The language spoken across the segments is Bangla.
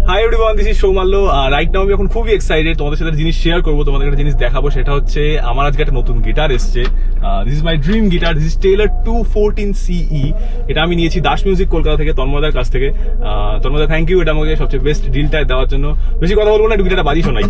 Hi everyone, this is Soumalya. Right now আমি এখন খুবই এক্সাইটেড, তোমাদের সাথে জিনিস শেয়ার করবো, তোমাদের একটা জিনিস দেখাবো। সেটা হচ্ছে আমার আজকে একটা নতুন গিটার এসছে। This is my dream guitar, this is Taylor 214 CE। এটা আমি নিয়েছি দাস মিউজিক কলকাতা থেকে, তন্ময়দার কাছ থেকে। তন্ময়দা, থ্যাংক ইউ এটা আমাকে সবচেয়ে বেস্ট ডিলটা দেওয়ার জন্য। বেশি কথা বলবো না, একটু গিটারটা বাজি শোনাই।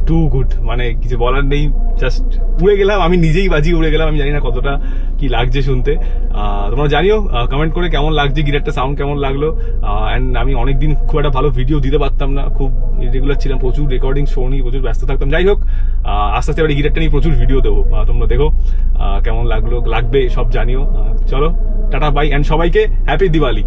টু গুড, মানে কিছু বলার নেই, জাস্ট উড়ে গেলাম। আমি নিজেই বাজিয়ে উড়ে গেলাম। আমি জানি না কতটা কি লাগছে শুনতে, তোমরা জানিও কমেন্ট করে কেমন লাগছে, গিটারটা সাউন্ড কেমন লাগলো। অ্যান্ড আমি অনেকদিন খুব একটা ভালো ভিডিও দিতে পারতাম না, খুব ইরেগুলার ছিলাম, প্রচুর রেকর্ডিং শো নিয়ে প্রচুর ব্যস্ত থাকতাম। যাই হোক, আস্তে আস্তে এবার গিটারটা নিয়ে প্রচুর ভিডিও দেবো, তোমরা দেখো কেমন লাগবে সব জানিও। চলো টাটা বাই, অ্যান্ড সবাইকে হ্যাপি দিওয়ালি।